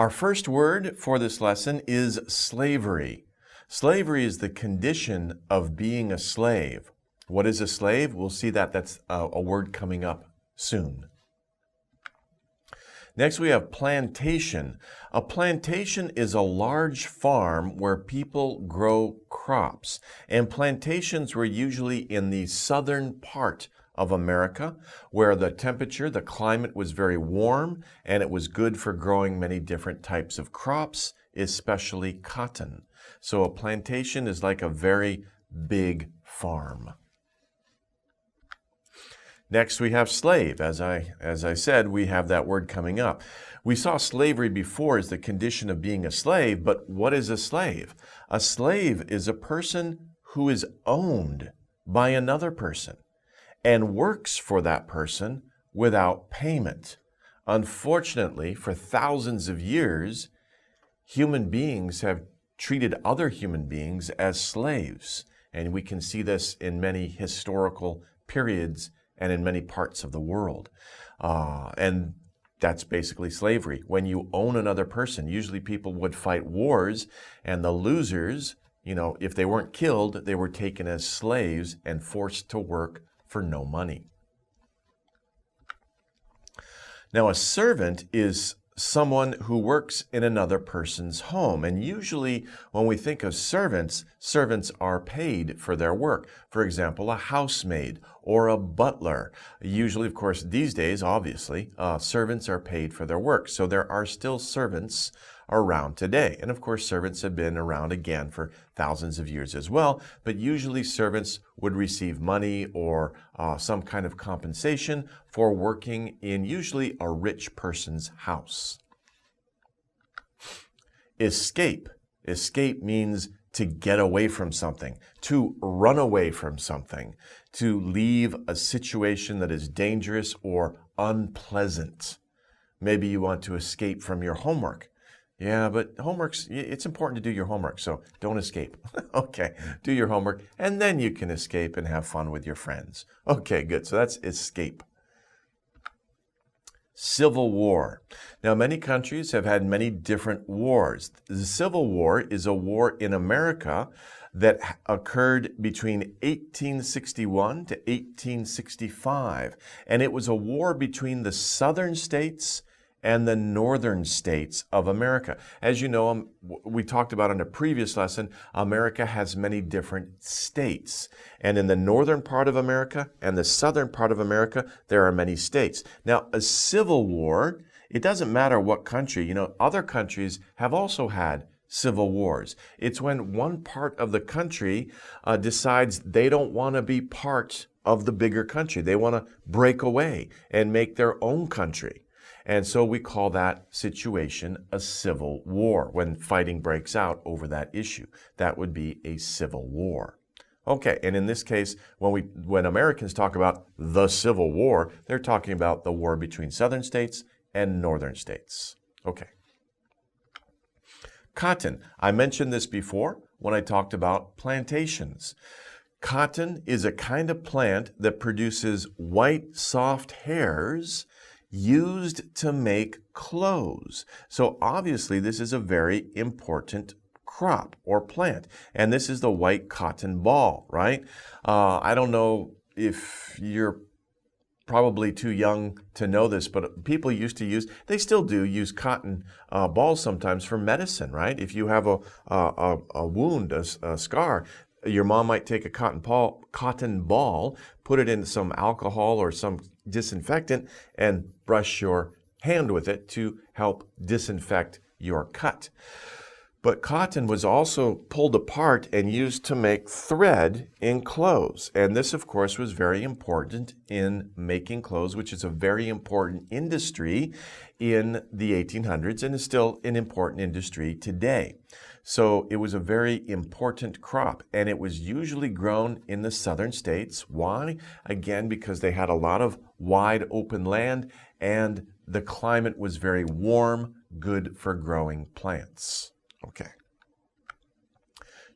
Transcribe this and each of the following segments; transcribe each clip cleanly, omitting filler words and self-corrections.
Our first word for this lesson is slavery. Slavery is the condition of being a slave. What is a slave? We'll see that that's a word coming up soon. Next, we have plantation. A plantation is a large farm where people grow crops. And plantations were usually in the southern part of America, where the temperature, the climate was very warm, and it was good for growing many different types of crops, especially cotton. So a plantation is like a very big farm. Next, we have slave. As I said, we have that word coming up. We saw slavery before as the condition of being a slave, but what is a slave? A slave is a person who is owned by another person and works for that person without payment. Unfortunately, for thousands of years, human beings have treated other human beings as slaves, and we can see this in many historical periods and in many parts of the world. And that's basically slavery. When you own another person, usually people would fight wars, and the losers, if they weren't killed, they were taken as slaves and forced to work for no money. Now, a servant is someone who works in another person's home. And usually when we think of servants, servants are paid for their work. For example, a housemaid or a butler. Usually, of course, these days, obviously, servants are paid for their work. So there are still servants around today. And of course, servants have been around again for thousands of years as well. But usually servants would receive money or some kind of compensation for working in usually a rich person's house. Escape. Escape means to get away from something, to run away from something, to leave a situation that is dangerous or unpleasant. Maybe you want to escape from your homework. Yeah, but it's important to do your homework, so don't escape. Okay, do your homework, and then you can escape and have fun with your friends. Okay, good. So that's escape. Civil War. Now, many countries have had many different wars. The Civil War is a war in America that occurred between 1861 to 1865, and it was a war between the southern states and the northern states of America. As you know, we talked about in a previous lesson, America has many different states. And in the northern part of America and the southern part of America, there are many states. Now, a civil war, it doesn't matter what country. Other countries have also had civil wars. It's when one part of the country decides they don't want to be part of the bigger country. They want to break away and make their own country. And so we call that situation a civil war. When fighting breaks out over that issue, that would be a civil war. Okay, and in this case, when Americans talk about the Civil War, they're talking about the war between southern states and northern states. Okay. Cotton. I mentioned this before when I talked about plantations. Cotton is a kind of plant that produces white, soft hairs used to make clothes. So obviously this is a very important crop or plant. And this is the white cotton ball, right? I don't know if you're probably too young to know this, but people used to use, they still do use cotton balls sometimes for medicine, right? If you have a wound, a scar, your mom might take a cotton ball, put it in some alcohol or some disinfectant, and brush your hand with it to help disinfect your cut. But cotton was also pulled apart and used to make thread in clothes. And this, of course, was very important in making clothes, which is a very important industry in the 1800s and is still an important industry today. So it was a very important crop, and it was usually grown in the southern states. Why? Again, because they had a lot of wide open land and the climate was very warm, good for growing plants. Okay.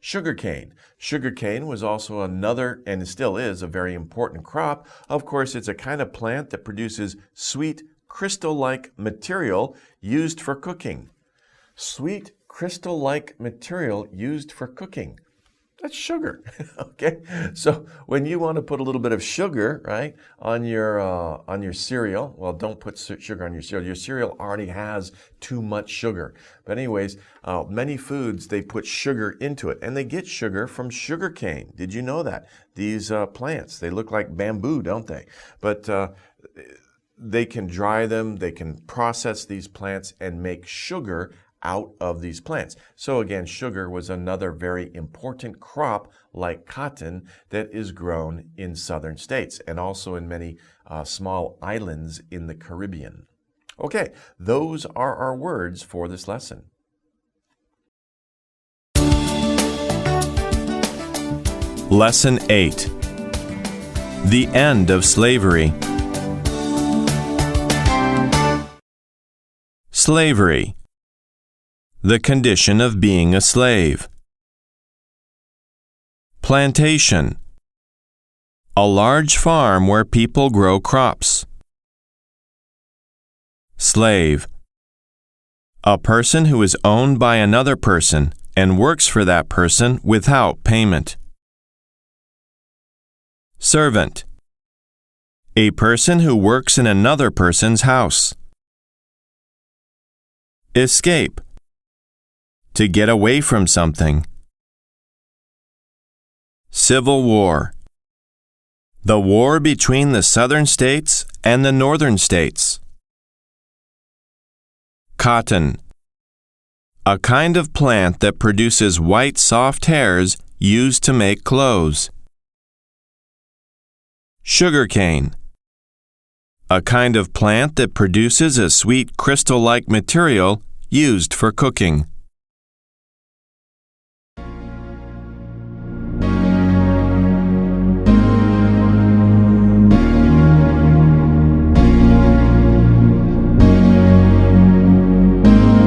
Sugarcane. Sugarcane was also another, and still is, a very important crop. Of course, it's a kind of plant that produces sweet, crystal-like material used for cooking. Sweet crystal-like material used for cooking. That's sugar, okay? So when you want to put a little bit of sugar, right, on your cereal, well, don't put sugar on your cereal. Your cereal already has too much sugar. But anyways, many foods, they put sugar into it, and they get sugar from sugar cane. Did you know that? These plants, they look like bamboo, don't they? But they can dry them, they can process these plants and make sugar out of these plants. So again, sugar was another very important crop like cotton that is grown in southern states and also in many small islands in the Caribbean. Okay, those are our words for this lesson. Lesson 8. The End of Slavery. Slavery. The condition of being a slave. Plantation. A large farm where people grow crops. Slave. A person who is owned by another person and works for that person without payment. Servant. A person who works in another person's house. Escape. To get away from something. Civil War. The war between the southern states and the northern states. Cotton. A kind of plant that produces white soft hairs used to make clothes. Sugarcane. A kind of plant that produces a sweet crystal-like material used for cooking.